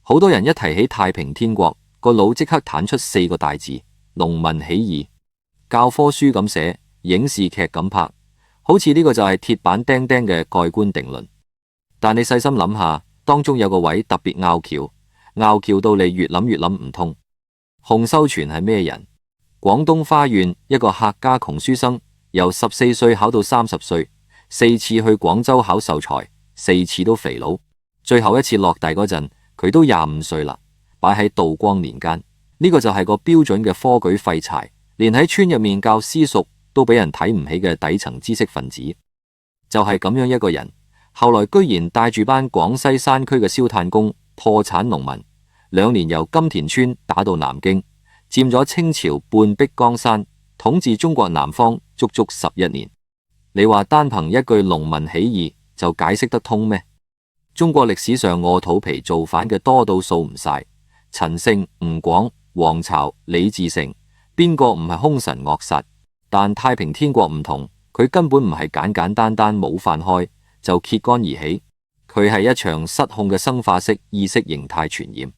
好多人一提起太平天國，個腦即刻彈出4個大字：農民起義。教科書咁寫，影視劇咁拍，好似呢個就係鐵板釘釘嘅蓋棺定論。但你細心諗下，當中有個位特別拗撬到你越諗越諗唔通。洪秀全係咩人？廣東花縣一個客家窮書生，由14歲考到30歲，4次去廣州考秀才，4次都肥佬。最後一次落第嗰陣，佢都25歲啦，擺喺道光年間。呢個就係個標準嘅科舉廢柴，連喺村入面教私塾都俾人睇唔起嘅底層知識分子。就係咁樣一個人，後來居然帶住班廣西山區嘅燒炭工、破產農民，2年由金田村打到南京，佔咗清朝半壁江山，統治中國南方足足11年。你話單憑一句農民起義就解釋得通咩？中國歷史上餓肚皮造反嘅多到數唔晒，陳勝、吳廣、黃巢、李自成，邊個唔係兇神惡煞？但太平天國唔同，佢根本唔係簡單冇飯開就揭竿而起，佢係一場失控嘅生化式意識形態傳染。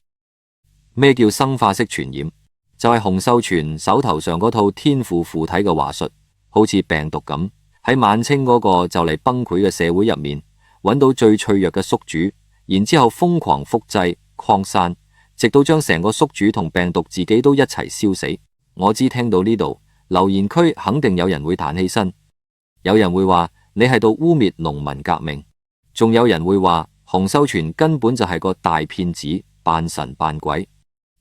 咩叫生化式傳染？就係洪秀全手頭上嗰套天賦附體嘅話術，好似病毒咁，喺晚清嗰個就嚟崩潰嘅社會入面，揾到最脆弱嘅宿主，然之後瘋狂複製擴散，直到將成個宿主同病毒自己都一齊燒死。我知聽到呢度，留言區肯定有人會彈起身，有人會話你係度污衊農民革命，仲有人會話洪秀全根本就係個大騙子，扮神扮鬼。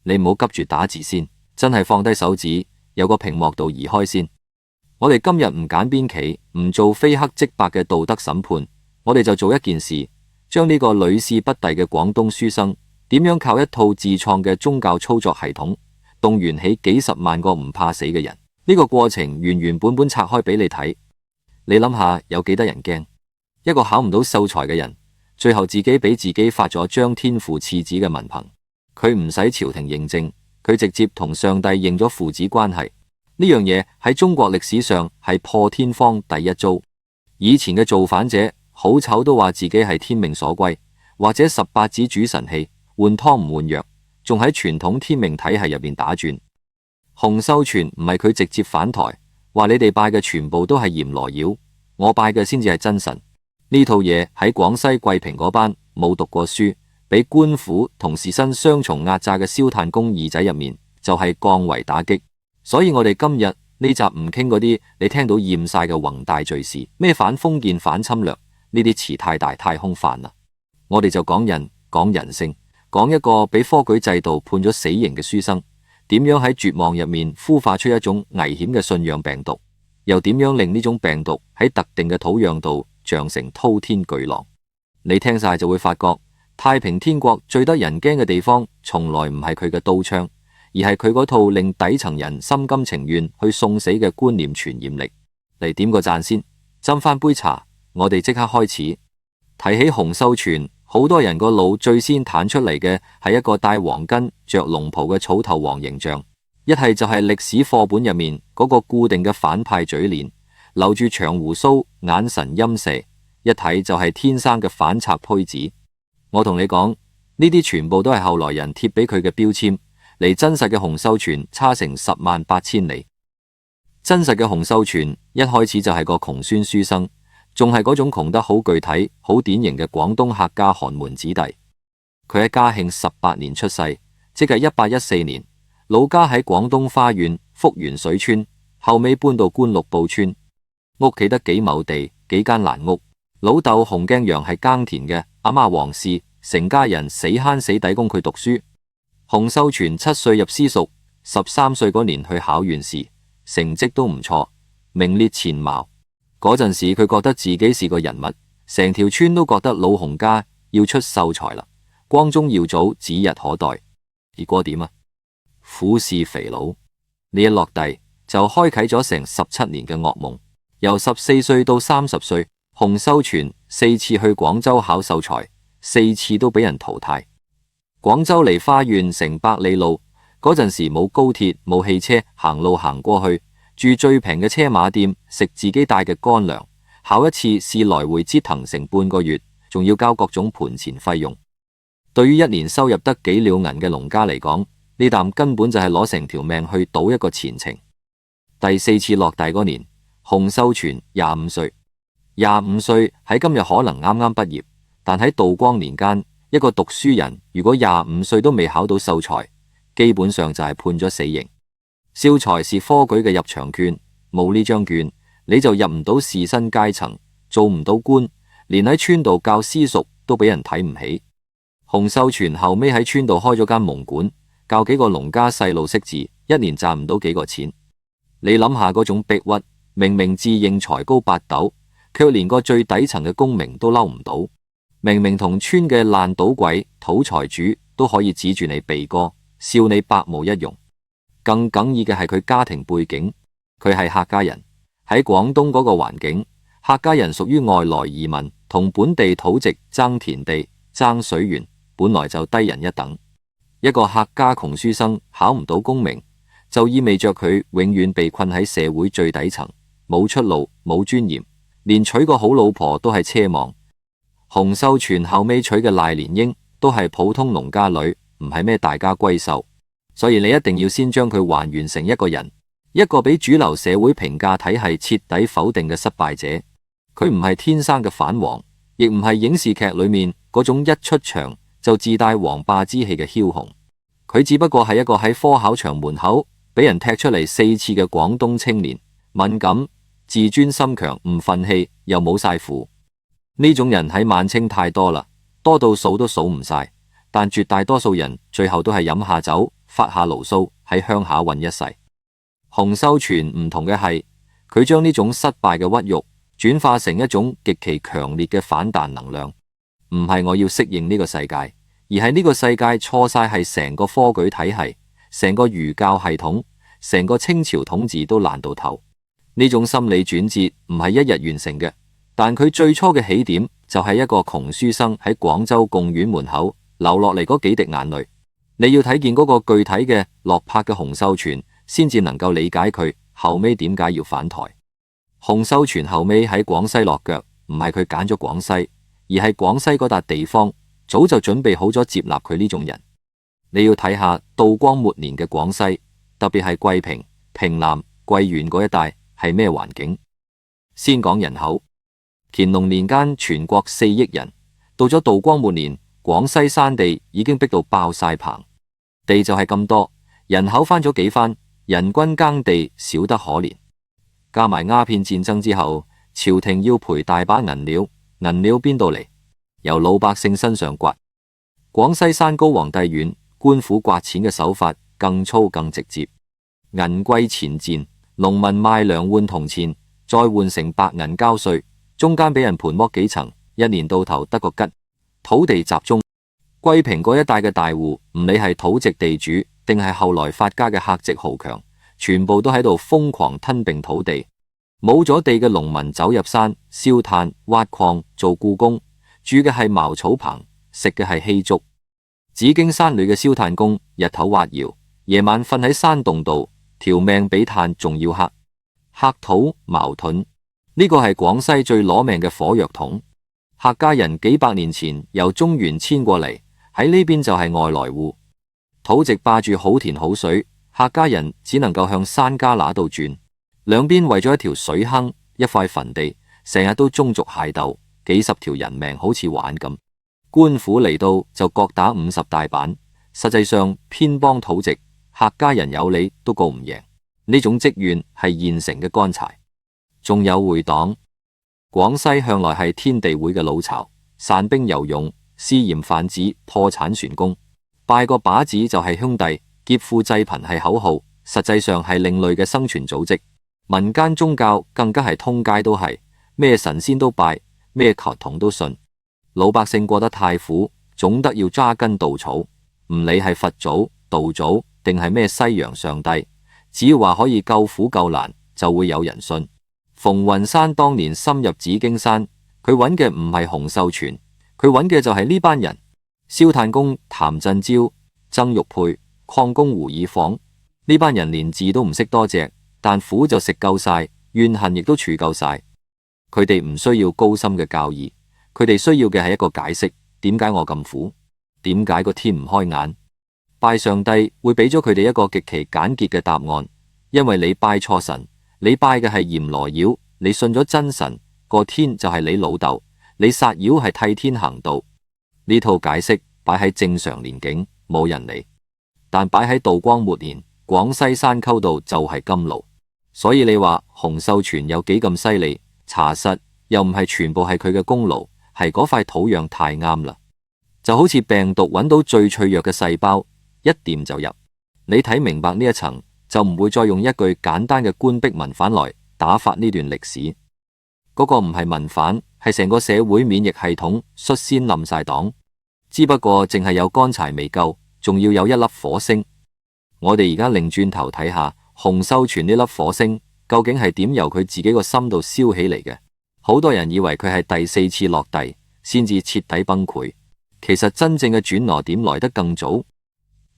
你唔好急住打字先，真係放低手指，有個屏幕度移開先。我哋今日唔揀邊企，唔做非黑即白嘅道德審判，我哋就做一件事，將呢個屢試不第嘅廣東書生，點樣靠一套自創嘅宗教操作系統，動員起幾十萬個唔怕死嘅人。呢個過程原本拆開俾你睇，你諗下有幾得人驚？一個考唔到秀才嘅人，最後自己俾自己發咗張天父賜子嘅文憑，佢唔使朝廷認證，佢直接同上帝認咗父子關係。呢樣嘢喺中國歷史上係破天荒第一遭。以前嘅造反者好醜都話自己係天命所歸，或者18子主神器，換湯唔換藥，仲喺傳統天命體系入邊打轉。洪秀全唔係佢直接反台，話你哋拜嘅全部都係閻羅妖，我拜嘅先至係真神。呢套嘢喺廣西桂平嗰班冇讀過書，俾官府同時薪雙重壓榨嘅燒炭工二仔入面，就係降維打擊。所以我哋今日呢集唔傾嗰啲你聽到厭晒嘅宏大敘事，咩反封建反侵略，呢啲詞太大太空泛啦。我哋就講人，講人性，講一個俾科舉制度判咗死刑嘅書生，點樣喺絕望入面孵化出一種危險嘅信仰病毒，又點樣令呢種病毒喺特定嘅土壤度長成滔天巨浪。你聽晒就會發覺，太平天國最得人驚嘅地方，從來唔係佢嘅刀槍，而係佢嗰套令底層人心甘情願去送死嘅觀念傳染力。嚟點個讚先，斟翻杯茶，我哋即刻開始。提起洪秀全，好多人個腦最先彈出嚟嘅係一個戴黃巾着龍袍嘅草頭王形象，一係就係歷史課本入面嗰個固定嘅反派嘴臉，留住長鬍鬚，眼神陰射，一睇就係天生嘅反賊胚子。我同你講，呢啲全部都係後來人貼俾佢嘅標籤，離真實嘅洪秀全差成108000里。真實嘅洪秀全一開始就係個窮酸書生，仲係嗰種窮得好具體、好典型嘅廣東客家寒門子弟。佢喺嘉慶18年出世，即係1814年，老家喺廣東花縣福元水村，後尾搬到官祿埔村。屋企得幾畝地，幾間爛屋。老豆洪鏡陽係耕田嘅，阿媽黃氏，成家人死慳死抵供佢讀書。洪秀全7歲入私塾，13歲嗰年去考縣試，成績都唔錯，名列前茅。嗰陣時佢覺得自己是個人物，成條村都覺得老洪家要出秀才啦，光宗耀祖指日可待。結果點啊？虎視肥佬，呢一落地就開啟咗成17年嘅噩夢。由14歲到30歲，洪秀全4次去廣州考秀才，4次都俾人淘汰。廣州離花縣成百里路，嗰陣時冇高鐵冇汽車，行路行過去，住最平嘅車馬店，食自己帶嘅乾糧。考一次試來回折騰成半個月，仲要交各種盤纏費用。對於一年收入得幾兩銀嘅農家嚟講，呢啖根本就係攞成條命去賭一個前程。第四次落第嗰年，洪秀全25歲。25歲喺今日可能啱啱畢業，但喺道光年間，一個讀書人如果25歲都未考到秀才，基本上就係判咗死刑。秀才是科舉嘅入場券，冇呢張券你就入唔到士紳階層，做唔到官，連喺村度教私塾都俾人睇唔起。洪秀全後尾喺村度開咗間蒙館，教幾個農家細路識字，一年賺唔到幾個錢。你諗下嗰種逼屈，明明自認才高八斗，卻連個最底層嘅功名都撈唔到。明明同村嘅爛賭鬼、土財主都可以指住你鼻哥，笑你百無一用。更耿意嘅係佢家庭背景，佢係客家人，喺廣東嗰個環境，客家人屬於外來移民，同本地土籍爭田地、爭水源，本來就低人一等。一個客家窮書生考唔到功名，就意味着佢永遠被困喺社會最底層，冇出路、冇尊嚴，連娶個好老婆都係奢望。洪秀全後尾娶嘅賴蓮英都係普通農家女，唔係咩大家閨秀，所以你一定要先將佢還原成一個人，一個俾主流社會評價體系徹底否定嘅失敗者。佢唔係天生嘅反王，亦唔係影視劇裏面嗰種一出場就自帶王霸之氣嘅梟雄。佢只不過係一個喺科考場門口俾人踢出嚟4次嘅廣東青年，敏感、自尊心強，唔忿氣，又冇晒符。呢種人喺晚清太多啦，多到數都數唔晒，但絕大多數人最後都係飲下酒，發下牢騷，喺鄉下混一世。洪秀全唔同嘅係，佢將呢種失敗嘅屈辱轉化成一種極其強烈嘅反彈能量。唔係我要適應呢個世界，而係呢個世界錯晒，係成個科舉體系、成個儒教系統、成個清朝統治都爛到頭。呢種心理轉折唔係一日完成嘅。但佢最初嘅起點就係一個窮書生喺廣州貢院門口流落嚟嗰幾滴眼淚。你要睇見嗰個具體嘅落魄嘅洪秀全，先至能夠理解佢後尾點解要反台。洪秀全後尾喺廣西落腳，唔係佢揀咗廣西，而係廣西嗰笪地方早就準備好咗接納佢呢種人。你要睇下道光末年嘅廣西，特別係桂平、平南、桂園嗰一帶係咩環境。先講人口。乾隆年間全國4億人，到咗道光末年，廣西山地已經逼到爆晒棚，地就係咁多，人口翻咗幾番，人均耕地少得可憐。加埋鴉片戰爭之後，朝廷要賠大把銀料，銀料邊度嚟？由老百姓身上刮。廣西山高皇帝遠，官府刮錢嘅手法更粗更直接，銀貴錢賤，農民賣糧換銅錢，再換成白銀交稅。中間俾人盤剝幾層，一年到頭得個吉。土地集中，桂平嗰一帶嘅大戶，唔理係土籍地主定係後來發家嘅客籍豪強，全部都喺度瘋狂吞併土地。冇咗地嘅農民走入山燒炭、挖礦、做僱工，住嘅係茅草棚，食嘅係稀粥。紫荊山裏嘅燒炭工，日頭挖窯，夜晚瞓喺山洞度，條命比炭仲要黑。黑土矛盾。呢個係廣西最攞命嘅火藥桶。客家人幾百年前由中原遷過嚟，喺呢邊就係外來戶。土籍霸住好田好水，客家人只能夠向山旮旯度轉。兩邊為咗一條水坑、一塊墳地，成日都宗族械鬥，幾十條人命好似玩咁。官府嚟到就各打50大板，實際上偏幫土籍，客家人有理都告唔贏。呢種積怨係現成嘅乾柴。仲有會黨。廣西向來係天地會嘅老巢，散兵游勇、私鹽販子、破產船工，拜個把子就係兄弟，劫富濟貧係口號，實際上係另類嘅生存組織。民間宗教更加係通街都係，咩神仙都拜，咩球童都信。老百姓過得太苦，總得要揸根稻草，唔理係佛祖、道祖定係咩西洋上帝，只要話可以救苦救難，就會有人信。馮雲山當年深入紫荊山，佢揾嘅唔係洪秀全，佢揾嘅就係呢班人：燒炭工譚振昭、曾玉佩、礦工胡爾晃。呢班人連字都唔識多隻，但苦就食夠晒，怨恨亦都除夠晒。佢哋唔需要高深嘅教義，佢哋需要嘅係一個解釋：點解我咁苦？點解個天唔開眼？拜上帝會俾咗佢哋一個極其簡潔嘅答案，因為你拜錯神，你拜嘅係閻羅妖，你信咗真神，個天就係你老豆，你殺妖係替天行道。呢套解釋擺喺正常年境冇人理，但擺喺道光末年，廣西山溝度就係甘露。所以你話洪秀全有幾咁犀利，查實又唔係全部係佢嘅功勞，係嗰塊土壤太啱啦。就好似病毒揾到最脆弱嘅細胞，一掂就入。你睇明白呢一層，就唔會再用一句簡單嘅官逼民反來打發呢段歷史。嗰個唔係民反，係成個社會免疫系統率先冧晒檔。只不過淨係有乾柴未夠，仲要有一粒火星。我哋而家擰轉頭睇下洪秀全呢粒火星究竟係點由佢自己個心度燒起嚟嘅？好多人以為佢係第4次落地先至徹底崩潰，其實真正嘅轉捩點來得更早。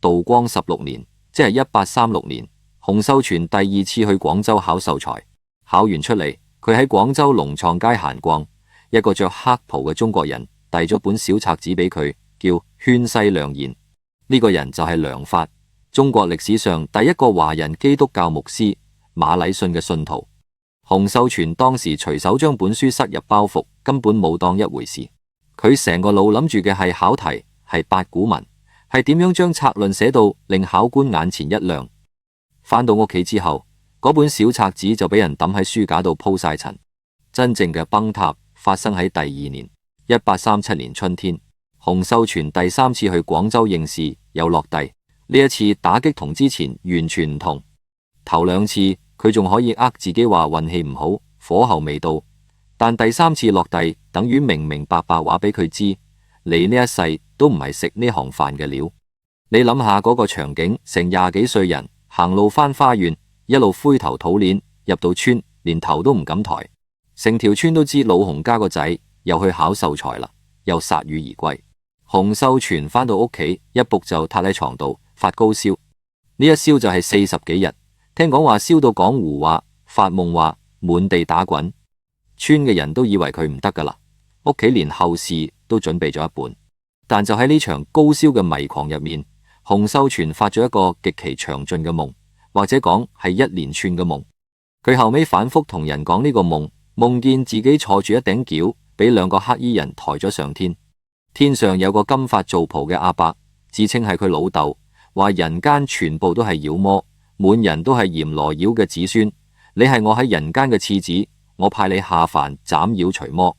道光16年，即係1836年，洪秀全第2次去廣州考秀才，考完出嚟，佢喺廣州龍創街閒逛，一個着黑袍嘅中國人遞咗本小冊子俾佢，叫《勸世良言》。呢個人就係梁發，中國歷史上第一個華人基督教牧師，馬禮遜嘅信徒。洪秀全當時隨手將本書塞入包袱，根本冇當一回事。佢成個腦諗住嘅係考題，係八股文，係點樣將策論寫到令考官眼前一亮。返到屋企之後，嗰本小冊子就俾人抌喺書架度鋪晒塵。真正嘅崩塌發生喺第2年，1837年春天，洪秀全第3次去廣州應試，有落第。呢一次打擊同之前完全唔同。頭2次佢仲可以自己話運氣唔好，火候未到，但第3次落第，等於明明白白話俾佢知，你呢一世都唔係食呢行飯嘅料。你諗下嗰個場景，成20幾歲人行路返花園，一路灰頭土臉，入到村連頭都唔敢抬，成條村都知老洪家個仔又去考秀才啦，又鎩羽而歸。洪秀全返到屋企，一仆就撻喺床度發高燒，呢一燒就係40幾日，聽講話燒到講胡話、發夢話，滿地打滾，村嘅人都以為佢唔得噶啦，屋企連後事都準備咗一半。但就喺呢場高燒嘅迷狂入面，洪秀全發咗一個極其詳盡嘅夢，或者講係一連串嘅夢。佢後尾反覆同人講呢個夢，夢見自己坐住一頂轎，俾2個黑衣人抬咗上天，天上有個金髮皂袍嘅阿伯，自稱係佢老豆，話人間全部都係妖魔，滿人都係閻羅妖嘅子孫，你係我喺人間嘅次子，我派你下凡斬妖除魔。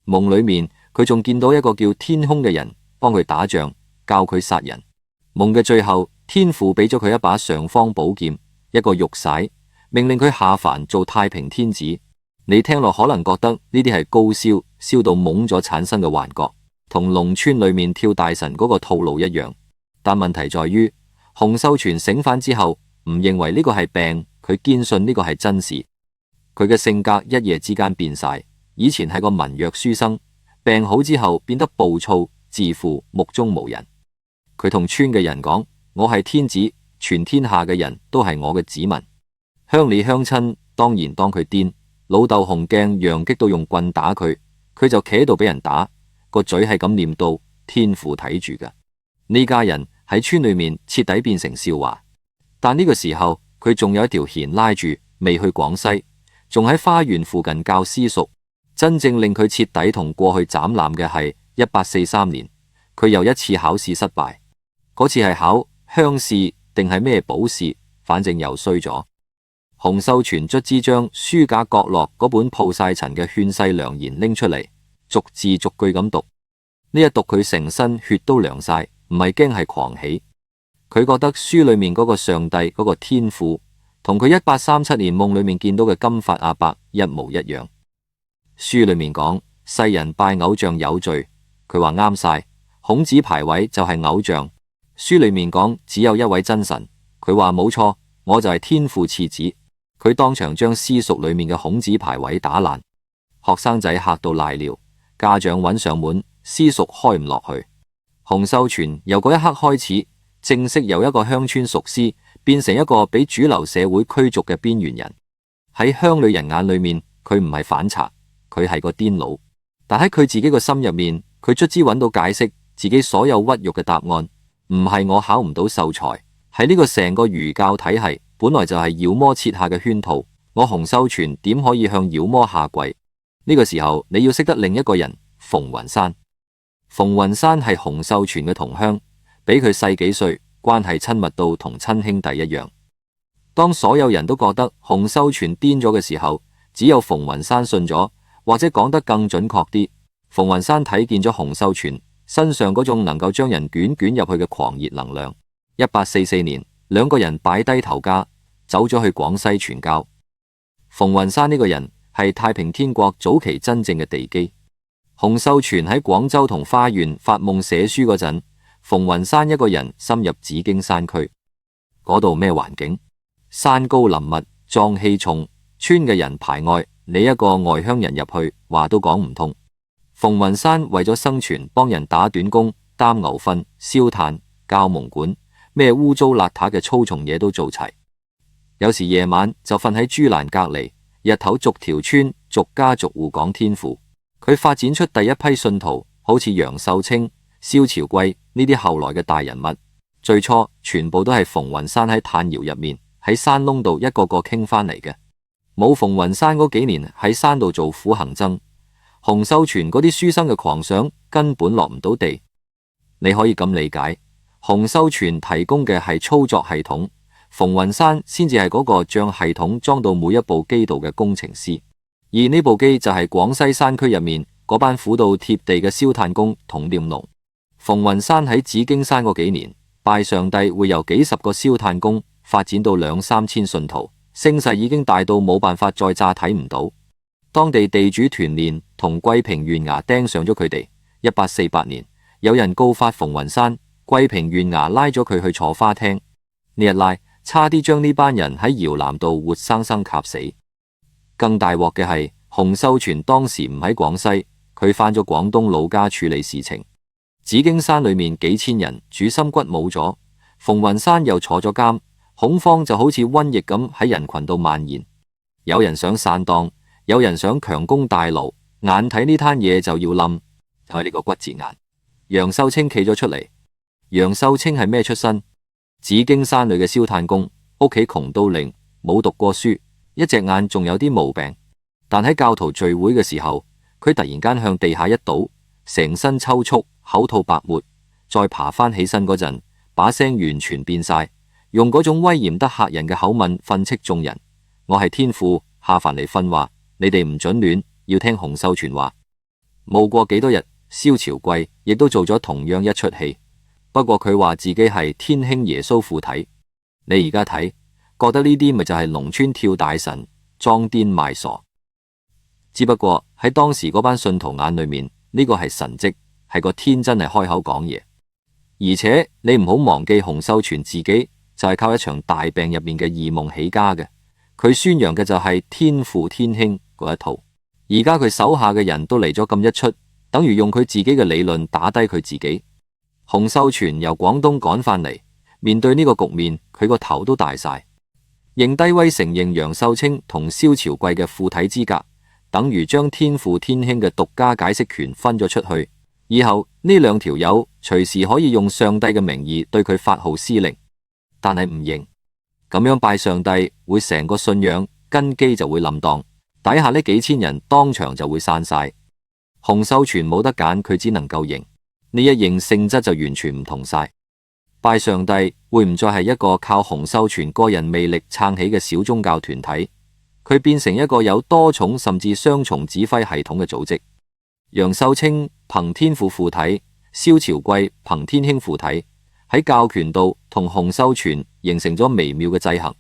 夢裏面佢仲見到一個叫天空嘅人幫佢打仗，教佢殺人。夢嘅最後，天父俾咗佢一把尚方寶劍，一個玉璽，命令佢下凡做太平天子。你聽落可能覺得呢啲係高燒，燒到懵咗產生嘅幻覺，同農村裏面跳大神嗰個套路一樣。但問題在於，洪秀全醒返之後唔認為呢個係病，佢堅信呢個係真事。佢嘅性格一夜之間變晒，以前係個文弱書生，病好之後變得暴躁自負，目中無人。佢同村嘅人講：我係天子，全天下嘅人都係我嘅子民。鄉里鄉親當然當佢癲，老豆洪鏡楊激到用棍打佢，佢就企喺度俾人打，個嘴係咁念到天父睇住㗎。呢家人喺村裏面徹底變成笑話。但呢個時候佢仲有一條弦拉住，未去廣西，仲喺花園附近教私塾。真正令佢徹底同過去斬纜嘅係1843年，佢又一次考試失敗。嗰次係考鄉試定係咩保試，反正又衰咗。洪秀全卒之將書架角落嗰本鋪晒塵嘅勸世良言拎出嚟，逐字逐句咁讀。呢一讀佢成身血都涼晒，唔係驚係狂喜。佢覺得書裏面嗰個上帝嗰個天父，同佢1837年夢裏面見到嘅金髮阿伯一模一樣。書裏面講世人拜偶像有罪，佢話啱晒，孔子牌位就係偶像。書裏面講只有一位真神，佢話冇錯，我就係天父次子。佢當場將私塾裏面嘅孔子牌位打爛，學生仔嚇到賴尿，家長揾上門，私塾開唔落去。洪秀全由嗰一刻開始，正式由一個鄉村塾師變成一個俾主流社會驅逐嘅邊緣人。喺鄉里人眼裏面，佢唔係反賊，佢係個癲佬。但喺佢自己個心入面，佢卒之揾到解釋，自己所有屈辱嘅答案，唔係我考唔到秀才，喺呢個成個儒教體系本來就係妖魔設下嘅圈套，我洪秀全點可以向妖魔下跪？呢個時候你要識得另一個人，馮雲山。馮雲山係洪秀全嘅同鄉，比佢細幾歲，關係親密到同親兄弟一樣。當所有人都覺得洪秀全癲咗嘅時候，只有馮雲山信咗，或者講得更準確啲，馮雲山睇見咗洪秀全身上嗰種能夠將人捲入去嘅狂熱能量。1844年，兩個人擺低頭家，走咗去廣西傳教。馮雲山呢個人係太平天國早期真正嘅地基。洪秀全喺廣州同花縣發夢寫書嗰陣，馮雲山一個人深入紫荊山區。嗰度咩環境？山高林密，瘴氣重，村嘅人排外，你一個外鄉人入去，話都講唔通。馮雲山為咗生存，幫人打短工、擔牛糞、燒炭、教蒙管，咩污糟邋遢嘅粗重嘢都做齊。有時夜晚就瞓喺豬欄隔籬，日頭逐條村逐家逐戶講天父。佢發展出第一批信徒，好似楊秀清、蕭朝貴呢啲後來嘅大人物。最初全部都係馮雲山喺炭窯入面喺山窿度一個個傾翻嚟嘅。冇馮雲山嗰幾年喺山度做苦行僧，洪秀全嗰啲書生嘅狂想根本落唔到地。你可以咁理解，洪秀全提供嘅係操作系統，馮雲山先至係嗰個將系統裝到每一部機度嘅工程師。而呢部機就係廣西山區入面嗰班苦到貼地嘅燒炭工同佃農。馮雲山喺紫荊山嗰幾年，拜上帝會由幾十個燒炭工發展到2、3千信徒，聲勢已經大到冇辦法再詐睇唔到。當地地主團練同桂平縣衙盯上咗佢哋。1848年，有人告發馮雲山，桂平縣衙拉咗佢去坐花廳。呢一拉，差啲將呢班人喺搖籃度活生生卡死。更大鑊嘅係，洪秀全當時唔喺廣西，佢返咗廣東老家處理事情。紫荊山裏面幾千人主心骨冇咗，馮雲山又坐咗監，恐慌就好似瘟疫咁喺人群度蔓延。有人想散檔，有人想強攻大牢，眼睇呢攤嘢就要冧，就係呢個骨折眼。楊秀清企咗出嚟。楊秀清係咩出身？紫荊山裏嘅燒炭工，屋企窮到零，冇讀過書，一隻眼仲有啲毛病，但喺教徒聚會嘅時候，佢突然間向地下一倒，成身抽搐，口吐白沫，再爬翻起身嗰陣，把聲完全變晒，用嗰種威嚴得嚇人嘅口吻訓斥眾人：我係天父下凡嚟訓話，你哋唔准亂，要聽洪秀全話。冇過幾多日，蕭朝貴亦都做咗同樣一出戲，不過佢話自己係天兄耶穌附體。你而家睇，覺得呢啲咪就係農村跳大神，裝癲賣傻。只不過喺當時嗰班信徒眼裏面，呢個係神蹟，係個天真係開口講嘢。而且你唔好忘記洪秀全自己就係靠一場大病入面嘅異夢起家嘅，佢宣揚嘅就係天父天兄嗰一套。而家佢手下嘅人都嚟咗咁一出，等於用佢自己嘅理論打低佢自己。洪秀全由廣東趕返嚟，面對呢個局面，佢個頭都大晒。認低威承認楊秀清同蕭朝貴嘅附體資格，等於將天父天兄嘅獨家解釋權分咗出去。以後呢兩條友隨時可以用上帝嘅名義對佢發號施令，但係唔認，咁樣拜上帝會成個信仰根基就會冧檔，底下呢幾千人當場就會散晒。洪秀全冇得揀，佢只能夠認。呢一認性質就完全唔同晒。拜上帝會唔再係一個靠洪秀全個人魅力撐起嘅小宗教團體，佢變成一個有多重甚至雙重指揮系統嘅組織。楊秀清憑天父附體，蕭朝貴憑天兄附體，喺教權度同洪秀全形成咗微妙嘅制衡。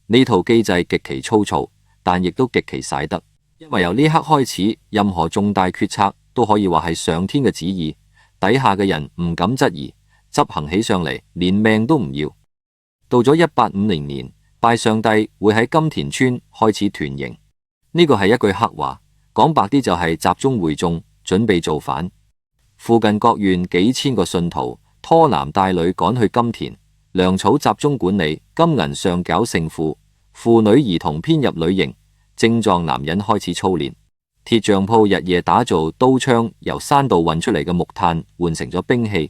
呢套機制極其粗糙，但亦都極其使得，因為由呢刻開始，任何重大決策都可以話係上天嘅旨意，底下嘅人唔敢質疑，執行起上嚟連命都唔要。到咗1850年，拜上帝會喺金田村開始團營，呢個係一句黑話，講白啲就係集中會眾，準備造反。附近各縣幾千個信徒拖男帶女趕去金田，糧草集中管理，金銀上繳勝負，婦女兒童編入旅營，精壯男人開始操練。鐵匠鋪日夜打造刀槍，由山度運出嚟嘅木炭換成咗兵器。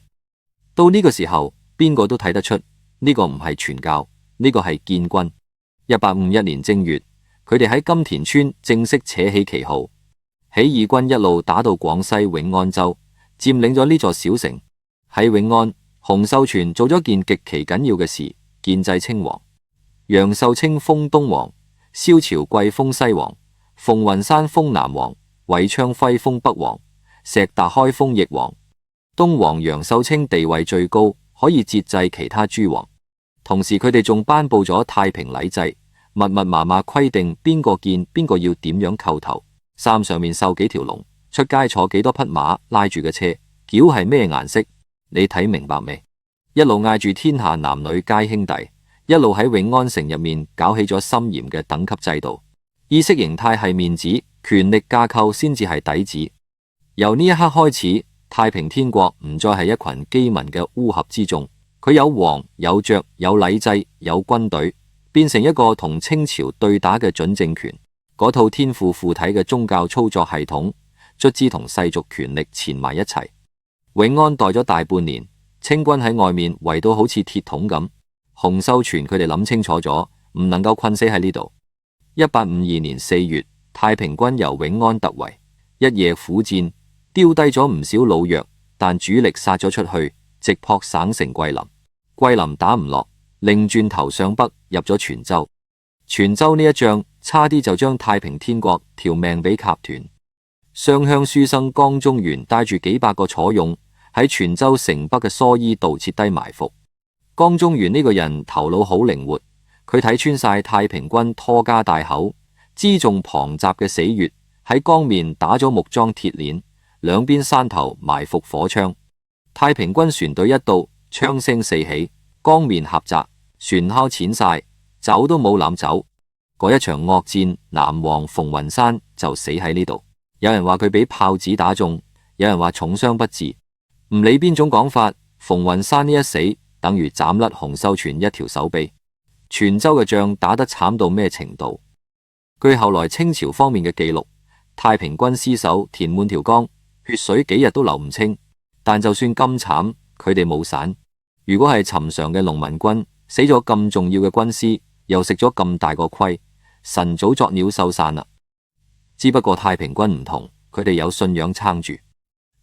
到呢個時候，邊個都睇得出呢個唔係傳教，呢個係建軍。1851年正月，佢哋喺金田村正式扯起旗號，起義軍一路打到廣西永安州，佔領咗呢座小城。喺永安，洪秀全做咗件極其緊要嘅事，建制稱王。楊秀清封東王，蕭朝貴封西王，馮雲山封南王，韋昌輝封北王，石達開封翼王。東王楊秀清地位最高，可以節制其他諸王。同時佢哋仲頒布咗太平禮制，密密麻麻規定邊個見邊個要點樣叩頭，衫上面繡幾條龍，出街坐幾多匹馬，拉住嘅車轎係咩顏色，你睇明白未？一路嗌住天下男女皆兄弟，一路喺永安城入面搞起咗森嚴嘅等級制度。意識形態係面子，權力架構先至係底子。由呢一刻開始，太平天國唔再係一群饑民嘅烏合之眾，佢有王有爵有禮制有軍隊，變成一個同清朝對打嘅準政權。嗰套天父附體嘅宗教操作系統，卒之同世俗權力纏埋一齊。永安待咗大半年，清軍喺外面圍到好似鐵桶咁。洪秀全佢哋諗清楚咗，唔能夠困死喺呢度。1852年4月，太平軍由永安突圍，一夜苦戰，丟低咗唔少老弱，但主力殺咗出去，直撲省城桂林。桂林打唔落，另轉頭上北入咗泉州。泉州呢一仗，差啲就將太平天國條命俾kap斷。湘鄉書生江中源帶住幾百個楚勇喺泉州城北嘅蓑衣道設低埋伏。江中源呢個人頭腦好靈活，佢睇穿晒太平軍拖家帶口、輜重龐雜嘅死穴，喺江面打咗木樁鐵鏈，兩邊山頭埋伏火槍。太平軍船隊一到，槍聲四起，江面狹窄，船尻淺晒，走都冇攬走。嗰一場惡戰，南王馮雲山就死喺呢度。有人話佢俾炮子打中，有人話重傷不治。唔理邊種講法，馮雲山呢一死，等於斬甩洪秀全一條手臂。泉州嘅仗打得慘到咩程度？據後來清朝方面嘅記錄，太平軍屍首填滿條江，血水幾日都流唔清。但就算咁慘，佢哋冇散。如果係尋常嘅農民軍，死咗咁重要嘅軍師，又食咗咁大個虧，晨早作鳥獸散啦。只不過太平軍唔同，佢哋有信仰撐住。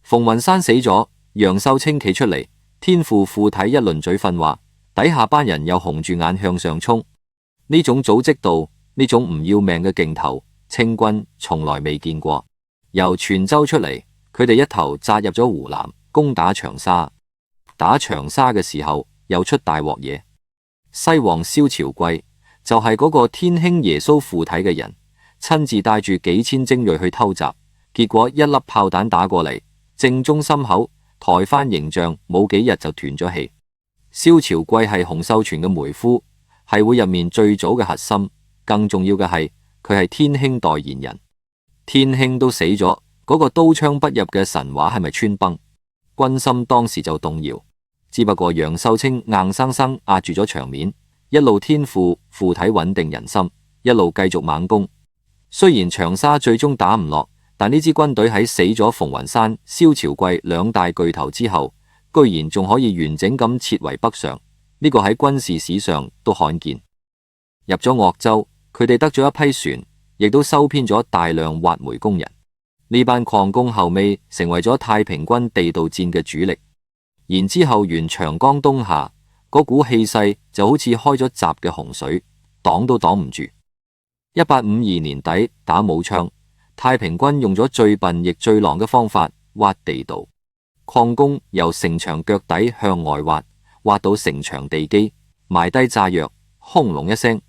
馮雲山死咗，楊秀清企出嚟，天父附體一輪嘴訓話，底下班人又紅住眼向上衝。呢種組織度，呢種唔要命嘅勁頭，清軍從來未見過。由泉州出嚟，佢哋一頭扎入咗湖南，攻打長沙。打長沙嘅時候，又出大鑊嘢。西王蕭朝貴就係嗰個天兄耶穌附體嘅人，親自帶住幾千精銳去偷襲，結果一粒炮彈打過嚟，正中心口，抬翻形象，冇幾日就斷咗氣。蕭朝貴係洪秀全嘅妹夫，係會入面最早嘅核心。更重要嘅係，佢係天兄代言人。天兄都死咗，嗰個刀槍不入嘅神話係咪穿崩？軍心當時就動搖。只不過楊秀清硬生生壓住咗場面，一路天父附體穩定人心，一路繼續猛攻。雖然長沙最終打唔落，但呢支軍隊喺死咗馮雲山、蕭朝貴兩大巨頭之後，居然仲可以完整咁撤回北上，呢個喺軍事史上都罕見。入咗鄂州，佢哋得咗一批船，亦都收編咗大量挖煤工人。呢班礦工後尾成為咗太平軍地道戰嘅主力。然之後沿長江東下，嗰股氣勢就好似開咗閘嘅洪水，擋都擋唔住。1852年底打武昌，太平軍用咗最笨亦最狼嘅方法挖地道。礦工由城牆腳底向外挖，挖到城牆地基，埋低炸藥，轟隆一聲，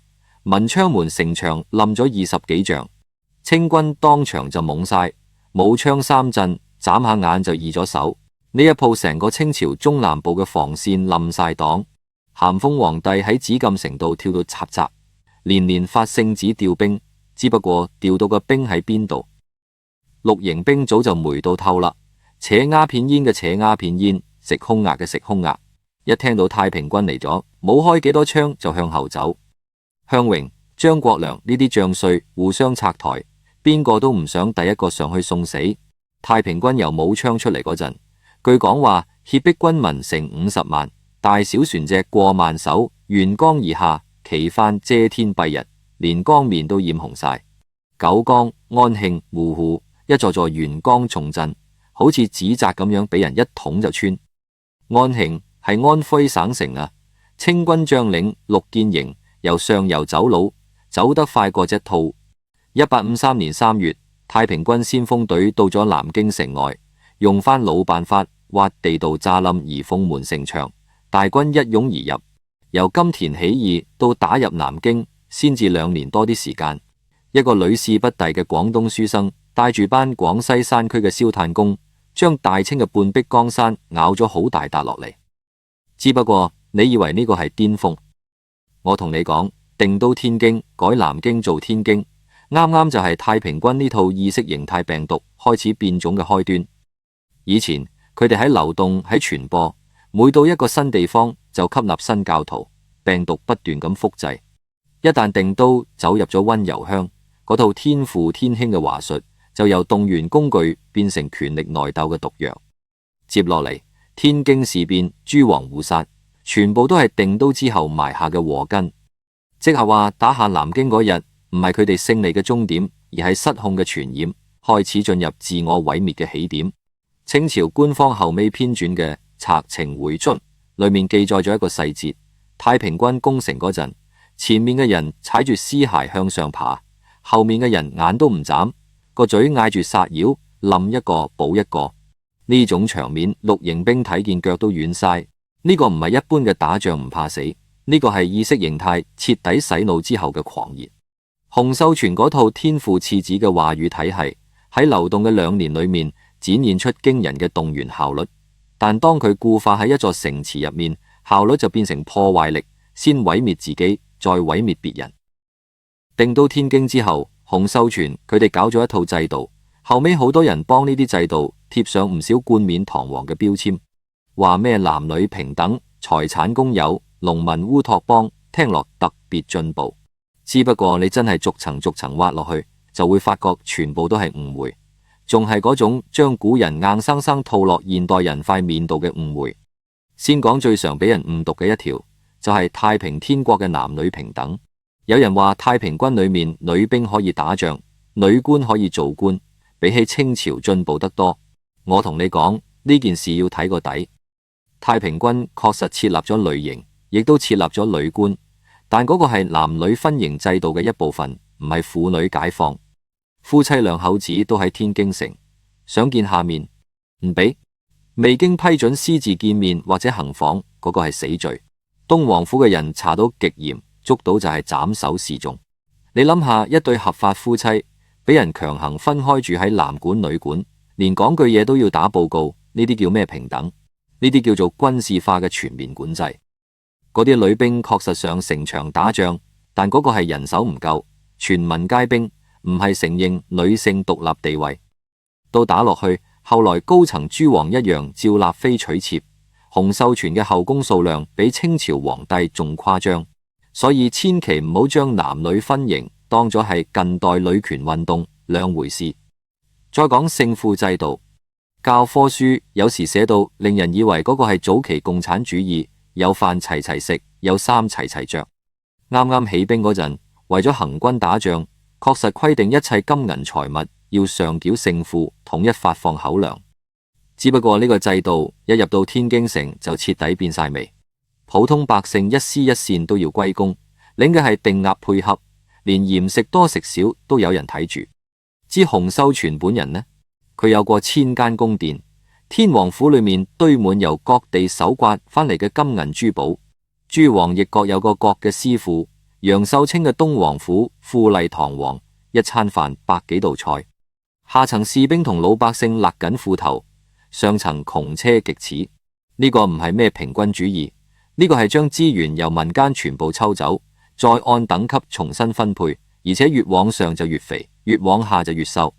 文昌門城牆冧咗20幾丈。清軍當場就懵晒，武昌三鎮眨下眼就易咗手。呢一鋪成個清朝中南部嘅防線冧晒檔。咸豐皇帝喺紫禁城度跳到插閘，連連發聖旨調兵，只不過調到個兵喺邊度？綠營兵早就霉到透啦，扯鴉片煙嘅扯鴉片煙，食空壓嘅食空壓。一聽到太平軍嚟咗，冇開幾多槍就向後走。向榮、張國良呢啲將帥互相拆台，邊個都唔想第一個上去送死。太平軍由武昌出嚟嗰陣，據講話脅迫軍民成50萬，大小船隻過萬艘，沿江而下，旗幡遮天蔽日，連江面都染紅晒。九江、安慶、戶戶一座座沿江重鎮，好似紙紮咁樣俾人一捅就穿。安慶係安徽省城啊，清軍將領陸建營由上游走佬，走得快過隻兔。1853年3月，太平軍先鋒隊到咗南京城外，用翻老辦法挖地道炸冧儀鳳門城牆，大軍一擁而入。由金田起義到打入南京，先至2年多啲時間。一個屢試不第嘅廣東書生，帶住班廣西山區嘅燒炭工，將大清嘅半壁江山咬咗好大笪落嚟。只不過你以為呢個係巔峰？我同你講，定都天京改南京做天京，啱啱就係太平軍呢套意識形態病毒開始變種嘅開端。以前佢哋喺流動喺傳播，每到一個新地方就吸納新教徒，病毒不斷咁複製。一旦定都走入咗溫柔鄉，嗰套天父天兄嘅話術就由動員工具變成權力內鬥嘅毒藥。接落嚟，天京事變、諸王互殺，全部都係定都之後埋下嘅禍根。即係話打下南京嗰日，唔係佢哋勝利嘅終點，而係失控嘅傳染，開始進入自我毀滅嘅起點。清朝官方後尾編纂嘅《賊情回卒》裏面記載咗一個細節：太平軍攻城嗰陣，前面嘅人踩住屍骸向上爬，後面嘅人眼都唔眨，個嘴嗌住殺妖，冧一個補一個。呢種場面，綠營兵睇見腳都軟晒。呢個唔係一般嘅打仗唔怕死，呢個係意識形態徹底洗腦之後嘅狂熱。洪秀全嗰套天父賜子嘅話語體系喺流動嘅2年裏面展現出驚人嘅動員效率，但當佢固化喺一座城池入面，效率就變成破壞力，先毀滅自己，再毀滅別人。定都天京之後，洪秀全佢哋搞咗一套制度，後尾好多人幫呢啲制度貼上唔少冠冕堂皇嘅標籤，話咩男女平等、財產公有、農民烏托邦，聽落特別進步。只不過你真係逐層逐層挖落去，就會發覺全部都係誤會，仲係嗰種將古人硬生生套落現代人塊面度嘅誤會。先講最常俾人誤讀嘅一條，就係太平天國嘅男女平等。有人話太平軍裏面女兵可以打仗，女官可以做官，比起清朝進步得多。我同你講，呢件事要睇個底。太平軍確實設立咗女營，亦都設立咗女官，但嗰個係男女分營制度嘅一部分，唔係婦女解放。夫妻2口子都喺天京城，想見下面唔俾，未經批准私自見面或者行房，嗰個係死罪。東王府嘅人查到極嚴，捉到就係斬首示眾。你諗下，一對合法夫妻俾人強行分開住喺男館女館，連講句嘢都要打報告，呢啲叫咩平等？呢啲叫做軍事化嘅全面管制。嗰啲女兵確實上城牆打仗，但嗰個係人手唔夠，全民皆兵，唔係承認女性獨立地位。到打落去，後來高層諸王一樣照立妃娶妾，洪秀全嘅後宮數量比清朝皇帝仲誇張，所以千祈唔好將男女分營當咗係近代女權運動兩回事。再講聖父制度，教科書有時寫到令人以為嗰個係早期共產主義，有飯齊齊食，有衫齊齊着。啱啱起兵嗰陣，為咗行軍打仗，確實規定一切金銀財物要上繳聖父，統一發放口糧。只不過呢個制度一入到天京城就徹底變晒味，普通百姓一絲一線都要歸公，領嘅係定額配合，連鹽食多食少都有人睇住。至洪秀全本人呢，佢有過1000間宮殿，天王府裏面堆滿由各地搜刮翻嚟嘅金銀珠寶，諸王亦各有個國嘅師傅。楊秀清嘅東王府富麗堂皇，一餐飯100幾道菜，下層士兵同老百姓勒緊褲頭，上層窮奢極侈。呢個唔係咩平均主義，呢個係將資源由民間全部抽走，再按等級重新分配，而且越往上就越肥，越往下就越瘦。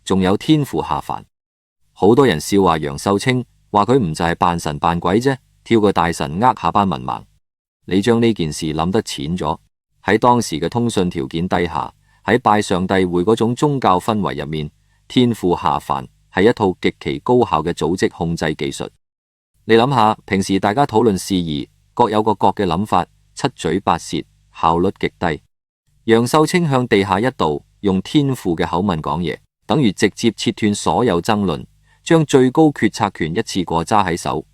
仲有天父下凡，好多人笑話楊秀清，話佢唔就係扮神扮鬼啫，跳個大神呃下班文盲。你將呢件事諗得淺咗，喺當時嘅通訊條件底下，喺拜上帝會嗰種宗教氛圍入面，天父下凡係一套極其高效嘅組織控制技術。你諗下，平時大家討論事宜，各有各嘅諗法，七嘴八舌，效率極低。楊秀清向地下一道，用天父嘅口吻講嘢，等於直接切斷所有爭論，將最高決策權一次過揸喺手。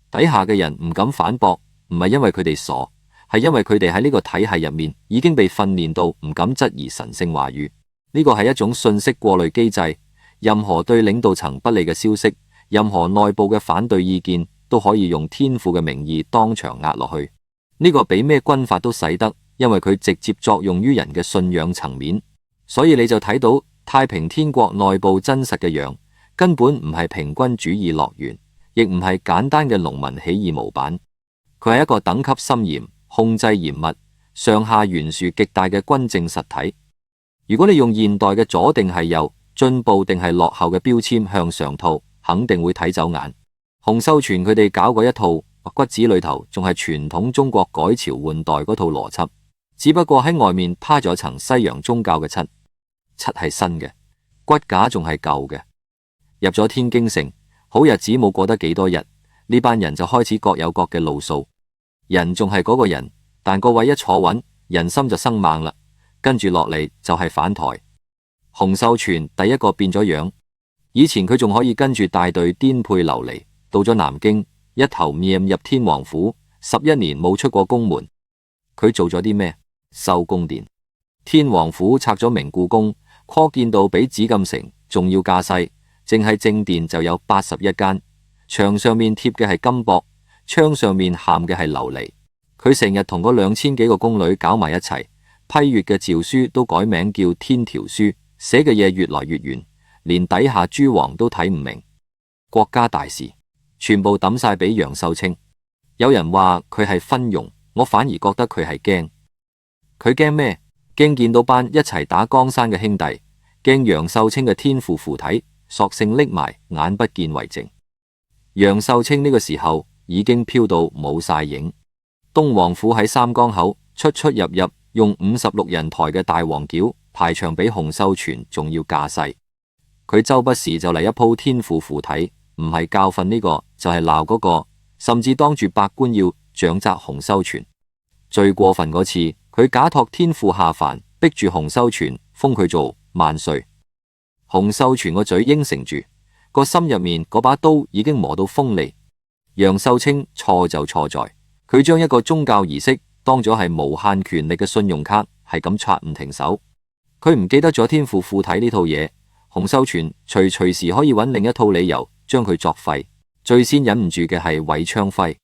底下嘅人唔敢反駁，唔係因為佢哋傻，係因為佢哋喺呢個體系入面已經被訓練到唔敢質疑神聖話語。呢個係一種信息過濾機制，任何對領導層不利嘅消息，任何內部嘅反對意見，都可以用天父嘅名義當場壓落去。呢個比咩軍法都使得，因為佢直接作用於人嘅信仰層面。所以你就睇到太平天國內部真實嘅樣，根本唔係平均主義樂園，亦唔係簡單嘅農民起義模板。佢係一個等級森嚴、控制嚴密、上下懸殊極大嘅軍政實體。如果你用現代嘅左定係右、進步定係落後嘅標籤向上套，肯定會睇走眼。洪秀全佢哋搞過一套，骨子裏頭仲係傳統中國改朝換代嗰套邏輯，只不過喺外面趴咗層西洋宗教嘅漆係新嘅，骨架仲係舊嘅。入咗天京城，好日子冇過得幾多日，呢班人就開始各有各嘅路數。人仲係嗰個人，但個位一坐穩，人心就生猛啦。跟住落嚟就係反台。洪秀全第一個變咗樣，以前佢仲可以跟住大隊顛沛流離，到咗南京一頭面入天王府，11年冇出過宮門。佢做咗啲咩？收宮殿。天王府拆咗明故宮，擴建到比紫禁城仲要架勢，淨係正殿就有81間，牆上面貼嘅係金箔，窗上面喊嘅係琉璃。佢成日同嗰2000幾個宮女搞埋一齊，批閱嘅詔書都改名叫天條書，寫嘅嘢越來越圓，連底下諸王都睇唔明。國家大事全部抌晒俾楊秀清。有人話佢係昏庸，我反而覺得佢係驚。佢驚咩？驚見到班一齊打江山嘅兄弟，驚楊秀清嘅天父附體，索性匿埋，眼不見為淨。楊秀清呢個時候已經飄到冇晒影。東王府喺三江口出出入入，用56人抬嘅大黃轎排場比洪秀全仲要架勢。佢周不時就嚟一鋪天父附體，唔係教訓呢個就係鬧嗰個，甚至當住百官要掌責洪秀全。最過分嗰次，佢假託天父下凡，逼住洪秀全封佢做萬歲。洪秀全個嘴應承住，個心入面嗰把刀已經磨到鋒利。楊秀清錯就錯在，佢將一個宗教儀式當咗係無限權力嘅信用卡，係咁刷唔停手。佢唔記得咗天父附體呢套嘢，洪秀全隨時可以揾另一套理由將佢作廢。最先忍唔住嘅係韋昌輝。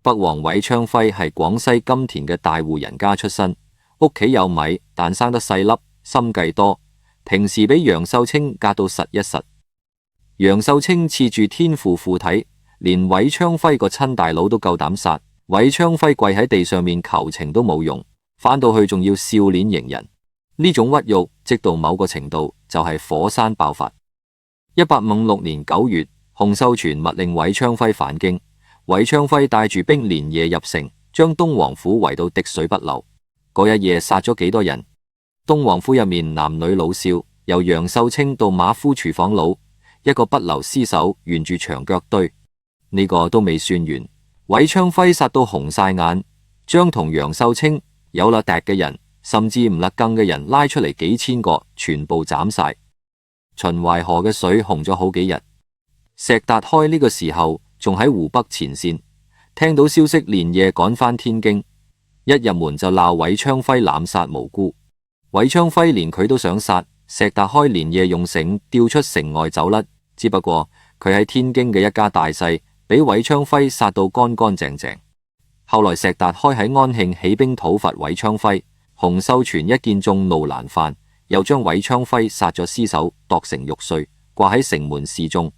北王韋昌輝係廣西金田嘅大戶人家出身，屋企有米，但生得細粒，心計多，平時俾楊秀清隔到實一實。楊秀清恃住天父附體，連韋昌輝個親大佬都夠膽殺，韋昌輝跪喺地上面求情都冇用，返到去仲要笑臉迎人。呢種屈辱，直到某個程度就係火山爆發。1856年9月，洪秀全密令韋昌輝返京。韋昌輝帶住兵連夜入城，將東王府圍到滴水不漏。嗰一夜殺咗幾多人？東王府入面男女老少，由楊秀清到馬夫廚房佬，一個不留屍首，沿住牆腳堆。呢個都未算完，韋昌輝殺到紅晒眼，將同楊秀清有啦敵嘅人，甚至唔勒更嘅人拉出嚟幾千個，全部斬晒。秦淮河嘅水洪咗好幾日。石達開呢個時候仲喺湖北前線，聽到消息連夜趕返天京，一入門就鬧韋昌輝濫殺無辜。韋昌輝連佢都想殺，石達開連夜用繩吊出城外走甩。只不過佢喺天京嘅一家大細，俾韋昌輝殺到乾乾淨淨。後來石達開喺安慶起兵討伐韋昌輝，洪秀全一見眾怒難犯，又將韋昌輝殺咗屍首剁成肉碎，掛喺城門示眾。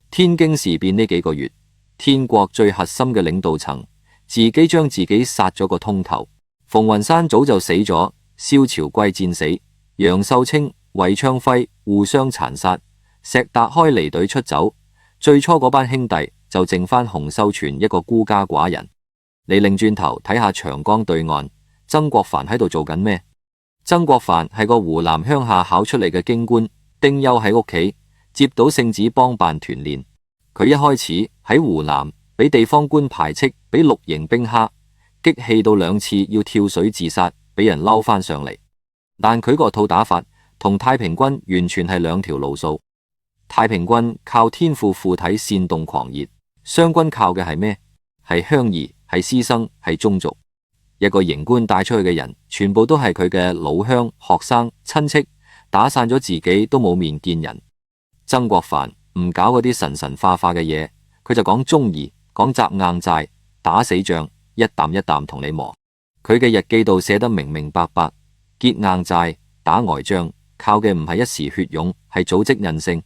天京事變呢幾個月，天國最核心嘅領導層自己將自己殺咗個通透。馮雲山早就死咗，蕭朝貴戰死，楊秀清、韋昌輝互相殘殺，石達開離隊出走。最初嗰班兄弟就剩翻洪秀全一個孤家寡人。你擰轉頭睇下長江對岸，曾國藩喺度做緊咩？曾國藩係個湖南鄉下考出嚟嘅京官，丁憂喺屋企接到聖旨幫辦團練。佢一開始喺湖南俾地方官排斥，俾綠營兵蝦，激氣到2次要跳水自殺，俾人嬲翻上嚟。但佢嗰套打法同太平軍完全係2條路數。太平軍靠天賦附體煽動狂熱，湘軍靠嘅係咩？係鄉誼，係師生，係宗族。一個營官帶出去嘅人，全部都係佢嘅老鄉、學生、親戚，打散咗自己都冇面見人。曾國藩唔搞嗰啲神神化化嘅嘢，佢就講忠義，講紮硬寨，打死仗，一啖一啖同你磨。佢嘅日記度寫得明明白白，結硬寨、打呆仗，靠嘅唔係一時血勇，係組織韌性。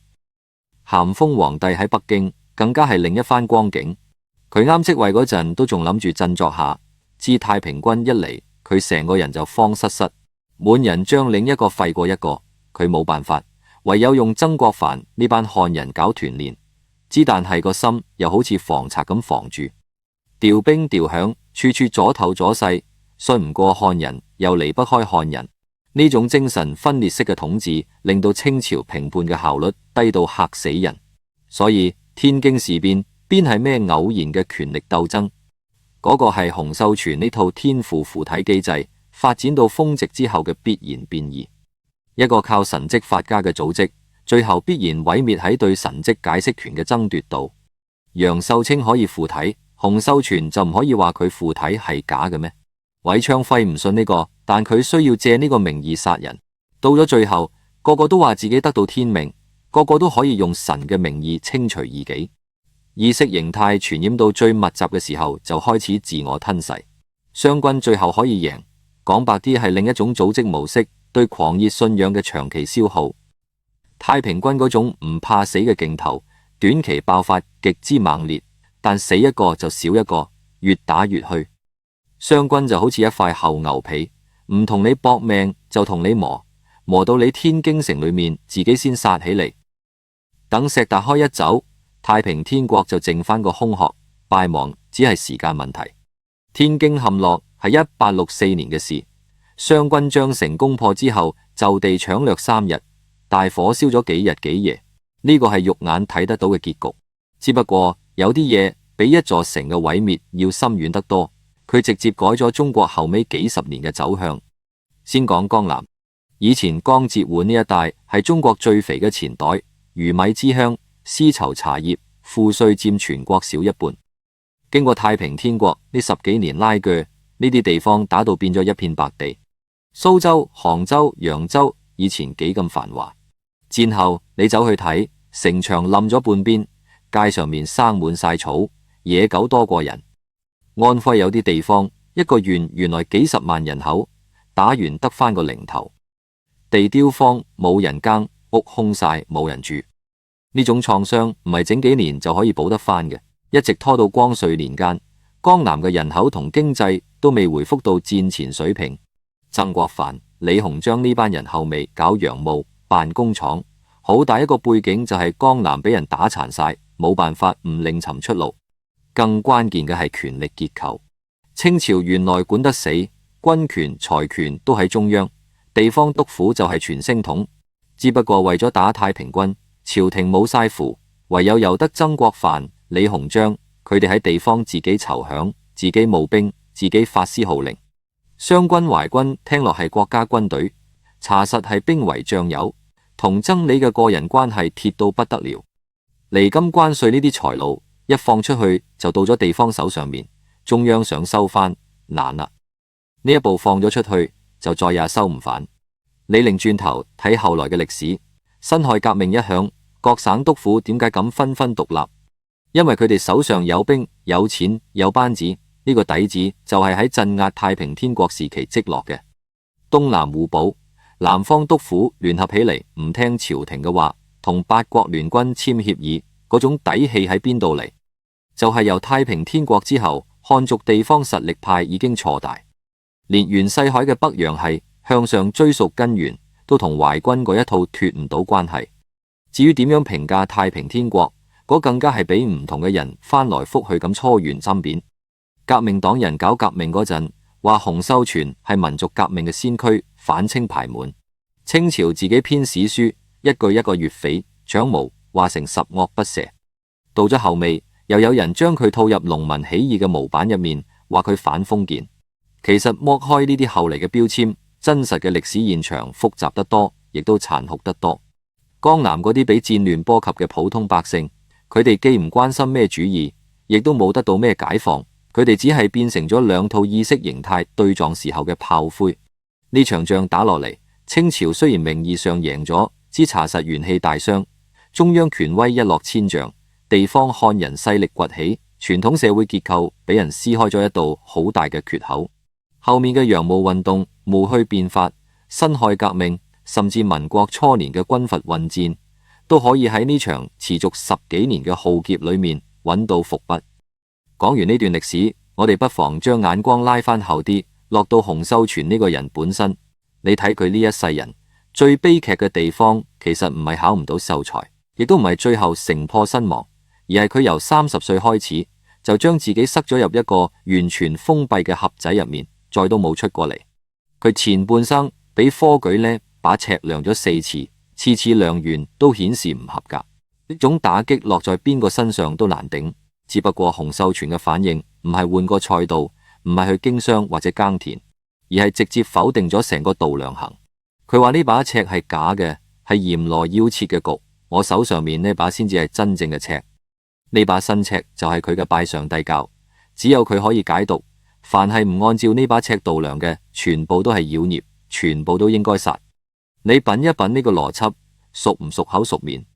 咸豐皇帝喺北京更加係另一番光景。佢啱即位嗰陣都仲諗住振作下，知太平軍一嚟，佢成個人就慌失失，滿人將領一個廢過一個，佢冇辦法，唯有用曾國藩呢班漢人搞團練。之但係個心又好似防賊咁防住，調兵調餉，處處阻頭阻勢，信唔過漢人，又離不開漢人。呢種精神分裂式嘅統治，令到清朝評判嘅效率低到嚇死人。所以天京事變邊係咩偶然嘅權力鬥爭？嗰個係洪秀全呢套天賦附體機制發展到峰值之後嘅必然變異。一個靠神蹟發家嘅組織，最後必然毀滅喺對神蹟解釋權嘅爭奪度。楊秀清可以附體，洪秀全就唔可以話佢附體係假嘅咩？韋昌輝唔信呢個，但佢需要借呢個名義殺人。到咗最後，個個都話自己得到天命，個個都可以用神嘅名義清除異己。意識形態傳染到最密集嘅時候，就開始自我吞噬。湘軍最後可以贏，講白啲係另一種組織模式對狂熱信仰嘅長期消耗。太平軍嗰種唔怕死嘅勁頭，短期爆發極之猛烈，但死一個就少一個，越打越虛。湘軍就好似一塊厚牛皮，唔同你搏命就同你磨，磨到你天京城裏面自己先殺起嚟。等石達開一走，太平天國就剩翻個空殼，敗亡只係時間問題。天京陷落係1864年嘅事，湘軍將城攻破之後，就地搶掠3日，大火燒咗幾日幾夜，呢個係肉眼睇得到嘅結局。只不過有啲嘢比一座城嘅毀滅要深遠得多。佢直接改咗中國後尾幾十年嘅走向。先講江南，以前江浙皖呢一帶係中國最肥嘅錢袋，魚米之鄉，絲綢茶葉，賦稅佔全國少一半。經過太平天國呢10幾年拉鋸，呢啲地方打到變咗一片白地。蘇州、杭州、揚州以前幾咁繁華，戰後你走去睇，城牆冧咗半邊，街上面生滿晒草，野狗多過人。安徽有啲地方，一個縣原來幾十萬人口，打完得翻個零頭，地雕荒，冇人耕，屋空晒，冇人住。呢種創傷唔係整幾年就可以補得翻嘅，一直拖到光緒年間，江南嘅人口同經濟都未回復到戰前水平。曾國藩、李鴻章呢班人後尾搞洋務、辦工廠，好大一個背景就係江南俾人打殘晒，冇辦法唔另尋出路。更關鍵嘅係權力結構。清朝原來管得死，軍權、財權都喺中央，地方督府就係傳聲筒。只不過為咗打太平軍，朝廷冇晒符，唯有由得曾國藩、李鴻章佢哋喺地方自己籌餉，自己募兵，自己發施號令。湘軍淮軍聽落係國家軍隊，查實係兵為將有，同曾李嘅個人關係鐵到不得了。離金關稅呢啲財路一放出去就到咗地方手上面，中央想收翻難啦。呢一步放咗出去就再也收唔返。你擰轉頭睇後來嘅歷史，辛亥革命一響，各省督府點解咁紛紛獨立？因為佢哋手上有兵、有錢、有班子，呢個底子就係喺鎮壓太平天國時期積落嘅。東南互保，南方督府聯合起嚟唔聽朝廷嘅話，同八國聯軍簽協議，嗰種底氣喺邊度嚟？就係由太平天國之後，漢族地方實力派已經錯大，連袁世凱嘅北洋系向上追溯根源，都同淮軍嗰一套脫唔到關係。至於點樣評價太平天國，嗰更加係俾唔同嘅人翻來覆去咁搓圓針扁。革命黨人搞革命嗰陣，話洪秀全係民族革命嘅先驅，反清排滿。清朝自己編史書，一句一個粵匪長毛，話成十惡不赦。到咗後尾，又有人將佢套入農民起義嘅模板入面，話佢反封建。其實剝開呢啲後嚟嘅標籤，真實嘅歷史現場複雜得多，亦都殘酷得多。江南嗰啲俾戰亂波及嘅普通百姓，佢哋既唔關心咩主義，亦都冇得到咩解放，佢哋只係變成咗兩套意識形態對撞時候嘅炮灰。呢場仗打落嚟，清朝雖然名義上贏咗，之查實元氣大傷，中央權威一落千丈，地方漢人勢力崛起，傳統社會結構俾人撕開咗一道好大嘅缺口。後面嘅洋務運動、戊戌變法、辛亥革命，甚至民國初年嘅軍閥混戰，都可以喺呢場持續10幾年嘅浩劫裏面揾到伏筆。講完呢段歷史，我哋不妨將眼光拉翻後啲，落到洪秀全呢個人本身。你睇佢呢一世人最悲劇嘅地方，其實唔係考唔到秀才，亦都唔係最後城破身亡，而係佢由30歲開始就將自己塞咗入一個完全封閉嘅盒仔入面，再都冇出過嚟。佢前半生俾科舉呢把尺量咗4次，次次量完都顯示唔合格。呢種打擊落在邊個身上都難頂。只不過洪秀全嘅反應唔係換個賽道，唔係去經商或者耕田，而係直接否定咗成個度量衡。佢話呢把尺係假嘅，係閻羅要切嘅局，我手上面呢把先至係真正嘅尺。呢把新尺就係佢嘅拜上帝教，只有佢可以解讀。凡係唔按照呢把尺度量嘅，全部都係妖孽，全部都應該殺。你品一品呢個邏輯，熟唔熟口熟面？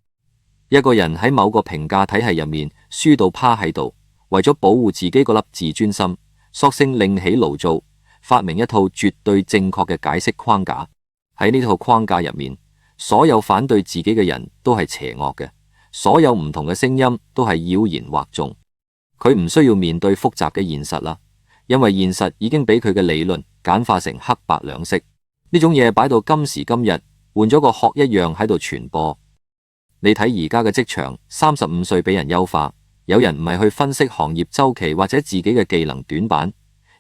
一個人喺某個評價體系入面輸到趴喺度，為咗保護自己嗰粒自尊心，索性另起爐灶，發明一套絕對正確嘅解釋框架。喺呢套框架入面，所有反對自己嘅人都係邪惡嘅，所有唔同嘅聲音都係妖言惑眾。佢唔需要面對複雜嘅現實啦，因為現實已經俾佢嘅理論簡化成黑白兩色。呢種嘢擺到今時今日，換咗個殼一樣喺度傳播。你睇而家嘅職場，35歲俾人優化，有人唔係去分析行業周期或者自己嘅技能短板，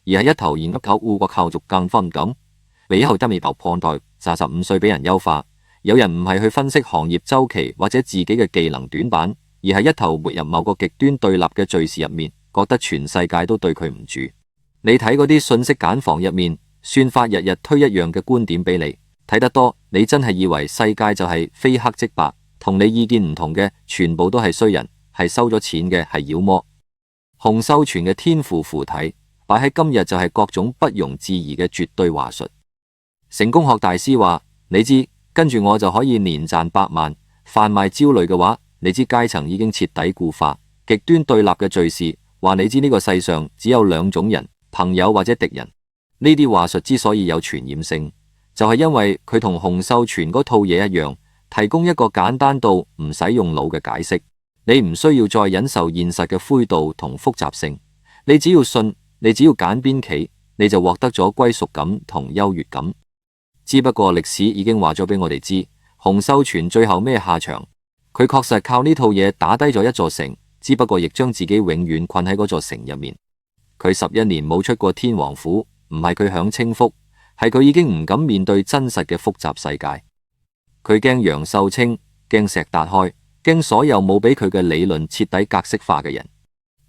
而係一頭研究護國後續更分咁。尾後得未爆破代，35歲俾人優化，有人唔係去分析行業周期或者自己嘅技能短板，而係一頭活入某個極端對立嘅敘事入面，覺得全世界都對佢唔住。你睇嗰啲信息繭房入面，算法日日推一樣嘅觀點俾你，睇得多，你真係以為世界就係非黑即白。同你意見唔同嘅，全部都係衰人，係收咗錢嘅，係妖魔。洪秀全嘅天賦附體，擺喺今日就係各種不容置疑嘅絕對話術。成功學大師話：你知跟住我就可以年賺100萬，販賣焦慮嘅話，你知階層已經徹底固化。極端對立嘅敘事話：你知呢個世上只有2種人，朋友或者敵人。呢啲話術之所以有傳染性，就係因為佢同洪秀全嗰套嘢一樣。提供一個簡單到唔使用腦嘅解釋，你唔需要再忍受現實嘅灰度同複雜性，你只要信，你只要揀邊企，你就獲得咗歸屬感同優越感。只不過歷史已經話咗俾我哋知，洪秀全最後咩下場？佢確實靠呢套嘢打低咗一座城，只不過亦將自己永遠困喺嗰座城入面。佢11年冇出過天王府，唔係佢享清福，係佢已經唔敢面對真實嘅複雜世界。佢驚楊秀清，驚石達開，驚所有冇俾佢嘅理論徹底格式化嘅人。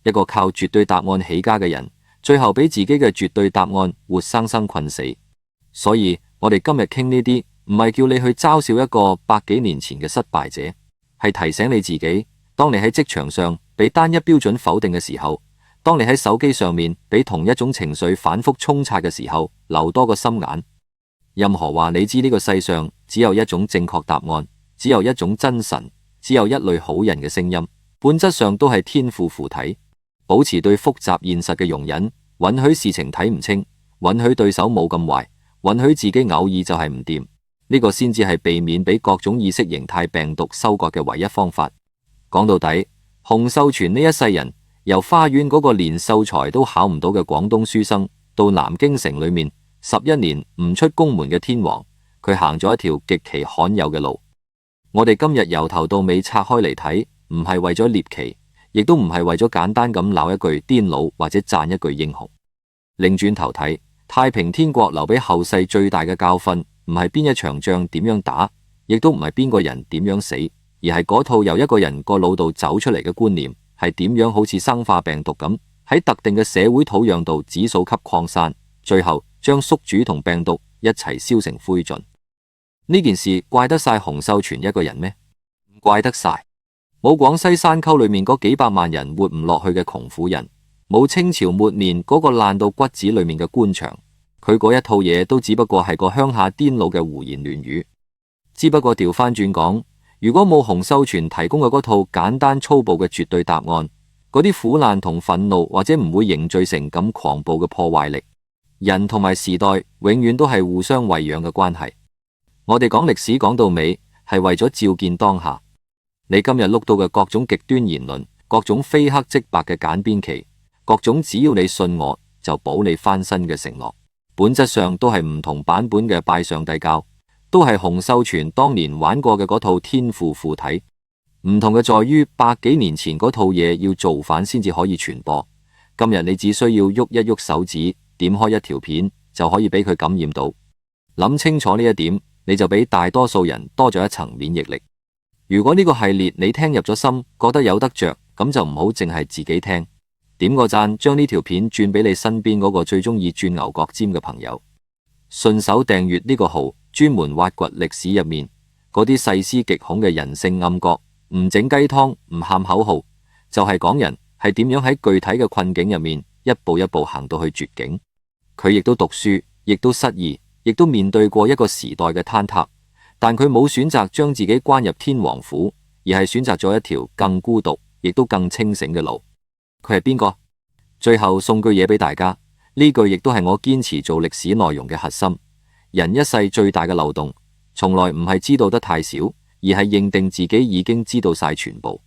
一個靠絕對答案起家嘅人，最後俾自己嘅絕對答案活生生困死。所以我哋今日傾呢啲，唔係叫你去嘲笑一個100幾年前嘅失敗者，係提醒你自己，當你喺職場上俾單一標準否定嘅時候，當你喺手機上面俾同一種情緒反覆沖刷嘅時候，留多個心眼。任何話你知呢個世上只有一種正確答案，只有一種真神，只有一類好人嘅聲音，本質上都係天賦附體。保持對複雜現實嘅容忍，允許事情睇唔清，允許對手冇咁壞，允許自己偶爾就係唔掂，呢個先至係避免俾各種意識形態病毒收割嘅唯一方法。講到底，洪秀全呢一世人，由花園嗰個連秀才都考唔到嘅廣東書生，到南京城裏面11年唔出宮門嘅天王，佢行咗一條極其罕有嘅路。我哋今日由頭到尾拆開嚟睇，唔係為咗獵奇，亦都唔係為咗簡單咁鬧一句癲佬或者讚一句英雄。擰轉頭睇，太平天國留俾後世最大嘅教訓，唔係邊一場仗點樣打，亦都唔係邊個人點樣死，而係嗰套由一個人個腦度走出嚟嘅觀念，係點樣好似生化病毒咁喺特定嘅社會土壤度指數級擴散，最後將宿主同病毒一齊燒成灰燼。呢件事怪得晒洪秀全一個人咩？唔怪得晒。冇廣西山溝裏面嗰幾百萬人活唔落去嘅窮苦人，冇清朝末年嗰個爛到骨子裏面嘅官場，佢嗰一套嘢都只不過係個鄉下癲佬嘅胡言亂語。只不過調翻轉講，如果冇洪秀全提供嘅嗰套簡單粗暴嘅絕對答案，嗰啲苦難同憤怒或者唔會凝聚成咁狂暴嘅破壞力。人同埋時代永遠都係互相餵養嘅關係。我哋講歷史講到尾係為咗照見當下。你今日碌到嘅各種極端言論，各種非黑即白嘅簡邊期，各種只要你信我就保你翻身嘅承諾，本質上都係唔同版本嘅拜上帝教，都係洪秀全當年玩過嘅嗰套天父附體。唔同嘅在於百幾年前嗰套嘢要造反先至可以傳播，今日你只需要喐一喐手指，點開一條片就可以俾佢感染到。諗清楚呢一點，你就比大多數人多咗一層免疫力。如果呢個系列你聽入咗心，覺得有得着，咁就唔好淨係自己聽，點個讚，將呢條片轉俾你身邊嗰個最中意轉牛角尖嘅朋友。順手訂閱呢個號，專門挖掘歷史入面嗰啲細思極恐嘅人性暗角，唔整雞湯，唔喊口號，就係講人係點樣喺具體嘅困境入面一步一步行到去絕境。佢亦都讀書，亦都失意，亦都面對過一個時代嘅坍塌。但佢冇選擇將自己關入天王府，而係選擇咗一條更孤獨，亦都更清醒嘅路。佢係邊個？最後送句嘢俾大家，呢句亦都係我堅持做歷史內容嘅核心。人一世最大嘅漏洞，從來唔係知道得太少，而係認定自己已經知道晒全部。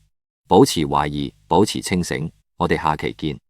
保持懷疑，保持清醒。我哋下期見。